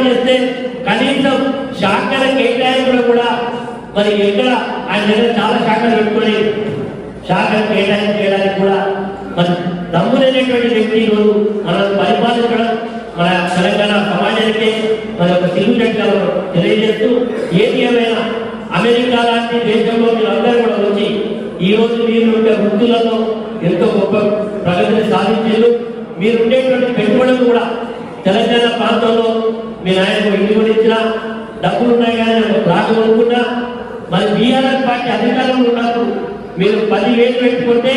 చేస్తే కనీసం శాఖల కేటాయింపులు కూడా మరి ఎక్కడ ఆయన దగ్గర చాలా శాఖలు పెట్టుకొని శాఖలు కేటాయింపు చేయడానికి కూడా మరి దమ్ములైనటువంటి వ్యక్తి ఈరోజు మనం పరిపాలించడం మన తెలంగాణ సమాజానికి మన యొక్క సిగ్గుచెట్లను తెలియజేస్తూ ఏది ఏమైనా అమెరికా లాంటి దేశంలో మీరందరూ కూడా వచ్చి ఈరోజు మీరు వృత్తులలో ఎంతో గొప్ప ప్రగతిని సాధించారు. మీరు ఉండేటువంటి పెట్టుబడులు కూడా తెలంగాణ ప్రాంతంలో మీ నాయకుడు ఇంటి కూడా ఇచ్చినా డబ్బులు ఉన్నాయి కానీ ఒక ప్లాట్ కొనుక్కున్నా మరి బీఆర్ఎస్ పార్టీ అధికారంలో ఉన్నప్పుడు మీరు 10,000 పెట్టుకుంటే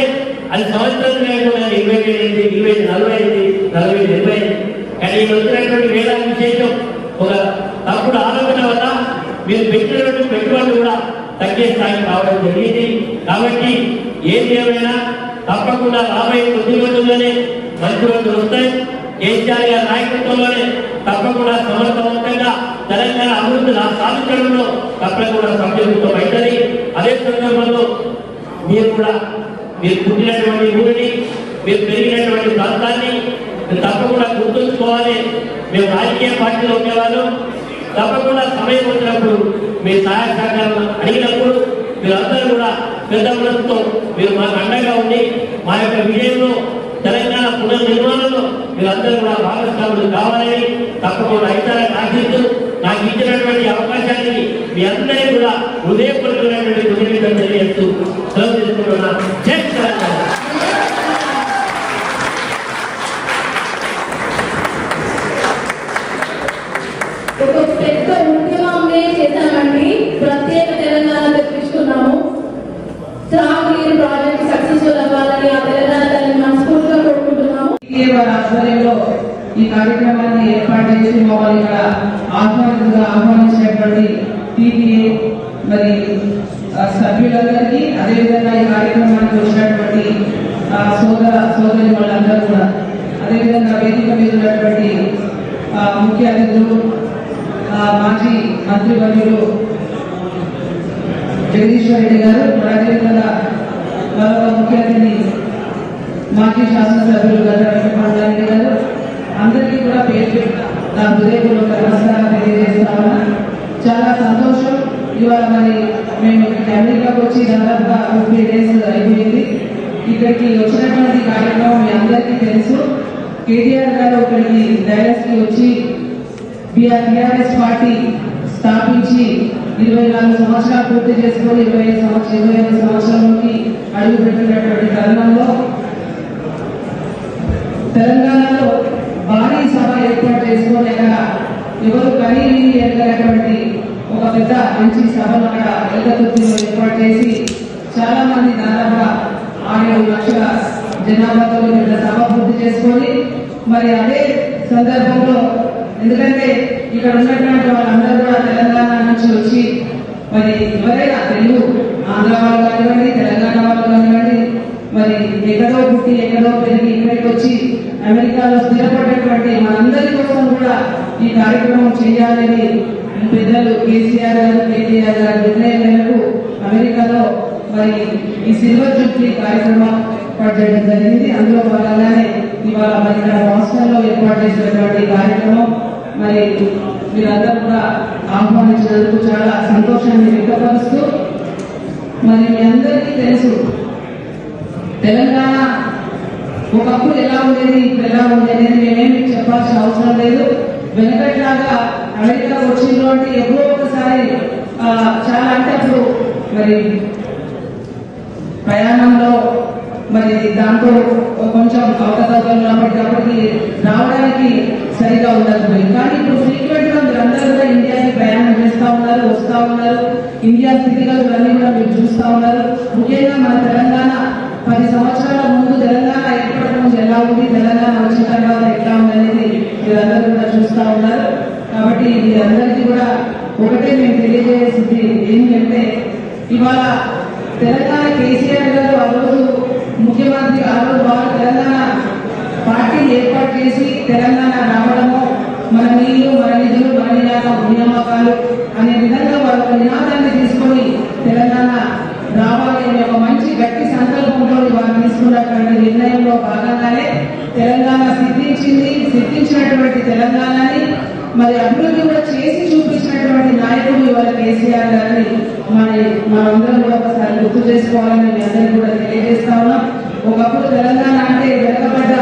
అది సంవత్సరం 20 అయింది, 20 40 అయింది, 40 20 అయింది. కానీ ఈ వచ్చినటువంటి వేళ విశేషం ఒక తప్పుడు ఆలోచన వల్ల మీరు పెట్టినటువంటి పెట్టుబడులు కూడా తగ్గే స్థాయికి రావడం జరిగింది. కాబట్టి ఏది ఏమైనా తప్పకుండా రాబోయే కొద్ది రోజుల్లోనే మంచి రోజులు వస్తాయి. కేసీఆర్ గారి నాయకత్వంలోనే తప్పకుండా సమర్థవంతంగా తెలంగాణ అభివృద్ధి సాధించడంలో తప్పకుండా సంయుక్తం అవుతుంది. అదే సందర్భంలో మీరు కూడా మీరు పుట్టినటువంటి ఊరిని, మీరు పెరిగినటువంటి ప్రాంతాన్ని తప్పకుండా గుర్తుంచుకోవాలి. మేము రాజకీయ పార్టీలో ఉండేవాళ్ళు తప్పకుండా సమయం వచ్చినప్పుడు మీ సహాయ సహకారం అడిగినప్పుడు మీరందరూ కూడా పెద్ద మనసుతో మీరు మాకు అండగా ఉండి మా యొక్క విజయంలో తెలంగాణ పునర్నిర్మాణంలో మీరందరూ కూడా భాగస్వాములు కావాలని తప్పకుండా ఇతరులకు ఆశిస్తూ నాకు ఇచ్చినటువంటి అవకాశానికి మీ అందరినీ కూడా హృదయపూర్వకమైనటువంటి కృతజ్ఞతలు తెలియజేస్తూ సెలవు తీసుకుంటున్నా. జై తెలంగాణ. ఒక పెద్ద ఉద్యమంనే చేశామండి. ప్రత్యేక తెలంగాణ తెప్పించుకున్నాము. త్రాగునీరు ప్రాజెక్ట్ సక్సెస్ఫుల్ అవ్వాలని ఆ తెలంగాణ తల్లి మనస్ఫూర్తిగా కోరుకుంటున్నాము. వారి ఆధ్వర్యంలో ఈ కార్యక్రమాన్ని ఏర్పాటు చేసి మమ్మల్ని ఇక్కడ ఆహ్వానించినటువంటి టీటీఏ మరి సభ్యులందరికీ, అదేవిధంగా ఈ కార్యక్రమానికి వచ్చినటువంటి సోదరి వాళ్ళందరూ కూడా, అదేవిధంగా వేదిక మీద ఉన్నటువంటి ముఖ్య అతిథులు మాజీ మంత్రివర్యులు జగదీశ్వర్ రెడ్డి గారు, అదేవిధంగా మరొక ముఖ్య అతిథి మాజీ శాసనసభ్యులు గద్ద వెంకటరెడ్డి గారు, అందరికీ కూడా పేరు నా హృదయపూర్వక నమస్కారం తెలియజేస్తాను. చాలా సంతోషం. ఇవాళ మరి మేము అమెరికాకు వచ్చి దాదాపుగా 50 days అయిపోయింది. ఇక్కడికి వచ్చినటువంటి కార్యక్రమం మీ అందరికీ తెలుసు. కేటీఆర్ గారు ఇక్కడికి డైరెక్ట్ కి వచ్చి టీఆర్ఎస్ పార్టీ స్థాపించి 24 సంవత్సరాలు పూర్తి చేసుకొని 25 సంవత్సరంలోకి అడుగు పెట్టినటువంటి తరుణంలో తెలంగాణలో భారీ సభ ఏర్పాటు చేసుకొని ఎవరు కనీ ఎరగనటువంటి ఒక పెద్ద మంచి సభను అక్కడ ఎల్లతొత్తిలో ఏర్పాటు చేసి చాలా మంది దాదాపుగా 6-7 లక్షల జనాభాతో పెద్ద సభ పూర్తి చేసుకొని మరి అదే సందర్భంలో, ఎందుకంటే ఇక్కడ ఉన్నటువంటి వాళ్ళందరూ కూడా తెలంగాణ నుంచి వచ్చి మరి ఎవరైనా తెలుగు ఆంధ్ర వాళ్ళు కానివ్వండి, తెలంగాణ వాళ్ళు కానివ్వండి, మరి ఎక్కడో పుట్టి ఎక్కడో పెరిగి ఇక్కడికి వచ్చి అమెరికాలో స్థిరపడినటువంటి మనందరి కోసం కూడా ఈ కార్యక్రమం చేయాలని పెద్దలు కేసీఆర్ గారు, కేటీఆర్ గారి నిర్ణయం మేరకు అమెరికాలో మరి ఈ సిల్వర్ జూబ్లీ కార్యక్రమం ఏర్పాటు చేయడం జరిగింది. అందులో భాగంగానే ఇవాళ మరి ఇక్కడ బాస్టన్లో ఏర్పాటు చేసినటువంటి కార్యక్రమం మరి మీరందరూ కూడా ఆహ్వానించినందుకు చాలా సంతోషాన్ని వ్యక్తపరుస్తూ, మరి మీ అందరికీ తెలుసు తెలంగాణ ఒకప్పుడు ఎలా ఉండేది, ఇప్పుడు ఎలా ఉంది అనేది మేమేమి చెప్పాల్సిన అవసరం లేదు. వెనకట్లాగా అమెరికాకు వచ్చినటువంటి ఎప్పుడో ఒకసారి చాలా అంటే అప్పుడు మరి ప్రయాణంలో మరి దాంతో కొంచెం అవకతవకలు అప్పటికప్పటికి రావడానికి సరిగా ఉండకపోయింది. కానీ ఇప్పుడు ఫ్రీక్వెంట్ గా మీరు అందరూ కూడా ఇండియాకి ప్రయాణం చేస్తూ ఉన్నారు, వస్తూ ఉన్నారు. ఇండియా స్థితిగతులన్నీ కూడా మీరు చూస్తూ ఉన్నారు. ముఖ్యంగా మన తెలంగాణ 10 సంవత్సరాల ముందు తెలంగాణ ఏర్పడక ముందు ఎలా ఉంది, తెలంగాణ వచ్చిన తర్వాత ఎట్లా ఉంది అనేది మీరందరూ కూడా చూస్తూ ఉన్నారు. కాబట్టి మీరందరికీ కూడా ఒకటే మేము తెలియజేసింది ఏంటంటే, ఇవాళ తెలంగాణ కేసీఆర్ గారు ఆ రోజు ముఖ్యమంత్రి, ఆ రోజు వాళ్ళు తెలంగాణ పార్టీ ఏర్పాటు చేసి తెలంగాణ రావడము, మన నీళ్లు, మన నిధులు, మన నియామకాలు అనే విధంగా వాళ్ళ నినాదాన్ని తీసుకొని తెలంగాణ రావాలి అనే ఒక మంచి గట్టి సంకల్పంతో వాళ్ళు తీసుకున్నటువంటి నిర్ణయంలో భాగంగానే తెలంగాణ సిద్ధించినటువంటి తెలంగాణని మరి అభివృద్ధి కూడా చేసి చూపించినటువంటి నాయకుడు ఇవాళ కేసీఆర్ గారిని మనందరం కూడా ఒకసారి గుర్తు చేసుకోవాలని మీ అందరికీ కూడా తెలియజేస్తా ఉన్నాం. ఒకప్పుడు తెలంగాణ అంటే వెనకబడ్డ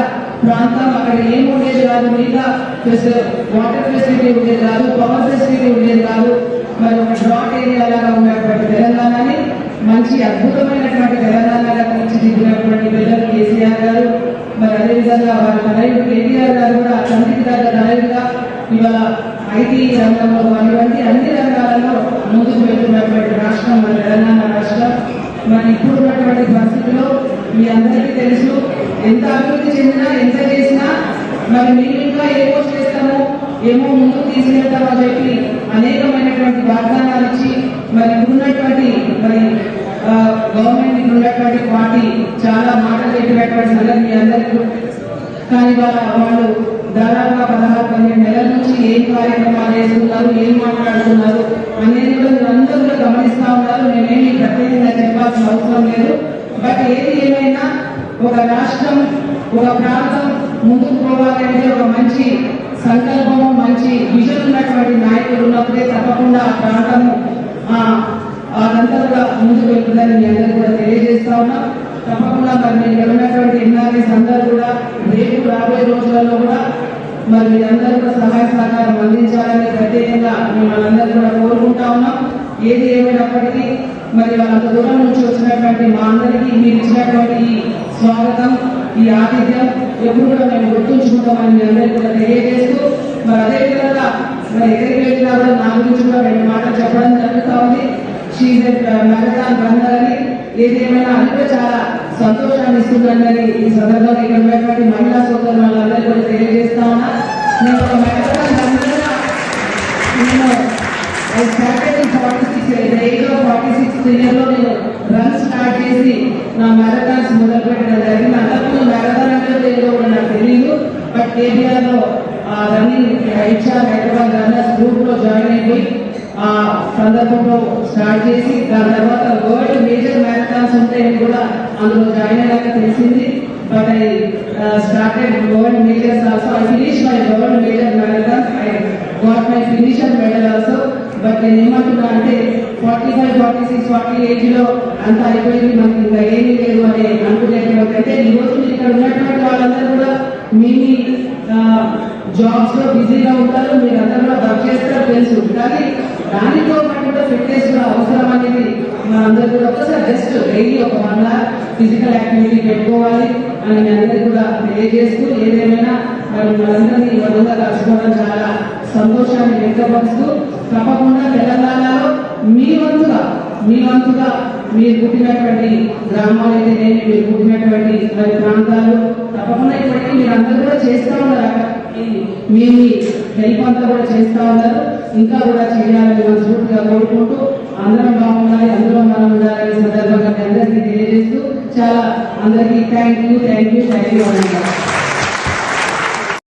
ప్రాంతం, అక్కడ ఏం ఉండేది కాదు, మిగతా వాటర్ ఫెసిలిటీ ఉండేది కాదు, పవర్ ఫెసిలిటీ ఉండేది కాదు. మరి ఒక డ్రాట్ ఏరియా లాగా ఉన్నటువంటి తెలంగాణని మంచి అద్భుతమైనటువంటి తెలంగాణగా తీర్చిదిద్దినటువంటి పిల్లలు కేసీఆర్ గారు. మరి అదేవిధంగా వారి తనయుడు కేటీఆర్ గారు కూడా తండ్రికి దగ్గర తనయుడుగా ఇవాళ ఐటీ రంగంలో కానివ్వండి అన్ని రంగాలలో ముందుకు వెళ్తున్నటువంటి రాష్ట్రం మన తెలంగాణ రాష్ట్రం. మరి ఇప్పుడు ఉన్నటువంటి పరిస్థితిలో మీ అందరికీ తెలుసు, ఎంత అభివృద్ధి చెందినా ఎంత చేసినా మరి మేము ఇంకా ఏమో చేస్తాము, ఏమో ముందుకు తీసుకెళ్తామని చెప్పి అనేకమైనటువంటి వాగ్దానాలు ఇచ్చి మరి ఉన్నటువంటి మరి గవర్నమెంట్ ఉన్నటువంటి పార్టీ చాలా మాటలు చెప్పినటువంటి సంగతి మీ అందరికీ. కానీ వాళ్ళు దాదాపుగా 16-17 నెలల నుంచి ఏం కార్యక్రమాలు చేస్తున్నారు, ఏం మాట్లాడుతున్నారు అనేది కూడా మీరు అందరూ కూడా గమనిస్తా ఉన్నారు. నేనేమి ప్రత్యేకంగా చెప్పాల్సిన అవసరం లేదు. బట్ ఏది ఏమైనా ఒక రాష్ట్రం, ఒక ప్రాంతం ముందుకు పోవాలంటే ఒక మంచి సంకల్పము, మంచి విజన్ ఉన్నటువంటి నాయకులు ఉన్నప్పుడే తప్పకుండా ఆ ప్రాంతము అదంతా కూడా ముందుకు వెళ్తుందని మీ అందరూ కూడా తెలియజేస్తా ఉన్నాం. తప్పకుండా మరి మీరు వెళ్ళినటువంటి ఎన్ఆర్ఎస్ అందరూ కూడా రేపు రాబోయే రోజులలో కూడా మరి మీరందరూ కూడా సహాయ సహకారం అందించాలని ప్రత్యేకంగా మిమ్మల్ని కూడా కోరుకుంటా ఉన్నాం. ఏది ఏమైనప్పటికీ మరి వాళ్ళంత దూరం నుంచి వచ్చినటువంటి మా అందరికీ మీరు ఇచ్చినటువంటి ఈ స్వాగతం, ఈ ఆతిథ్యం ఎప్పుడు కూడా మేము గుర్తుంచుకుంటామని మీ అందరికీ కూడా తెలియజేస్తూ మరి అదేవిధంగా మరి ఎక్కడికి వెళ్ళినా కూడా నా గురించి కూడా 2 మాటలు చెప్పడం జరుగుతూ ఉంది. మెరథాన్ రన్నర్ అని ఏదేమైనా అది కూడా చాలా సంతోషాన్ని ఇస్తుందని ఈ సందర్భంగా ఇక్కడ ఉన్నటువంటి మహిళా సోదరులు వాళ్ళందరికీ కూడా తెలియజేస్తా ఉన్నా. నేను ఒక మెరథాన్ రన్నర్గా నేను 46 ఇయర్లో నేను రన్ స్టార్ట్ చేసి నా మ్యారథాన్స్ మొదలు పెట్టడం జరిగింది. అంతకుముందు మ్యారథాన్ అంటే ఏదో కూడా నాకు తెలియదు. బట్ కేబీఆర్లో రన్నింగ్ హైదరాబాద్ రన్నర్స్ గ్రూప్లో జాయిన్ అయిపోయి ఆ సందర్భంలో స్టార్ట్ చేసి దాని తర్వాత వరల్డ్ మేజర్ మ్యారథాన్స్ ఉంటాయని కూడా అందులో జాయిన్ అయ్యాక తెలిసింది. But I started world majors also. I finish my world major marathons. I got my finisher medal also. But నేను ఏమంటున్నా అంటే 45, 46, 48లో అంతా అయిపోయింది, మనకి ఇంకా ఏమీ లేదు అని అనుకునేటువంటి అయితే ఈ రోజు ఇక్కడ ఉన్నటువంటి వాళ్ళందరూ కూడా మీ జాబ్స్ లో బిజీగా ఉంటారు, మీరు అందరూ కూడా వర్క్ చేస్తారో తెలుసు. కానీ దానితో పాటు కూడా ఫిట్నెస్ కూడా అవసరం అనేది మనందరూ కూడా ఒకసారి జస్ట్ డైలీ ఒక 1 hour ఫిజికల్ యాక్టివిటీ పెట్టుకోవాలి అని మీ అందరికీ కూడా తెలియజేస్తూ ఏదేమైనా మరి మనందరినీ ఈ విధంగా కలుసుకోవడం చాలా సంతోషాన్ని వ్యక్తపరుస్తూ తప్పకుండా తెలంగాణలో మీ వంతుగా మీరు పుట్టినటువంటి గ్రామాలు అయితేనేమి, మీరు పుట్టినటువంటి మరి ప్రాంతాలు తప్పకుండా ఇప్పటికీ మీరు అందరూ కూడా చేస్తూ ఉన్నారు. మీ హెల్ప్ అంతా కూడా చేస్తూ ఉన్నారు. ఇంకా కూడా చేయాలని మనస్ఫూర్తిగా కోరుకుంటూ అందరం బాగుండాలి, అందరూ మనం ఉండాలని సందర్భంగా అందరికీ తెలియజేస్తూ చాలా అందరికీ థ్యాంక్ యూ.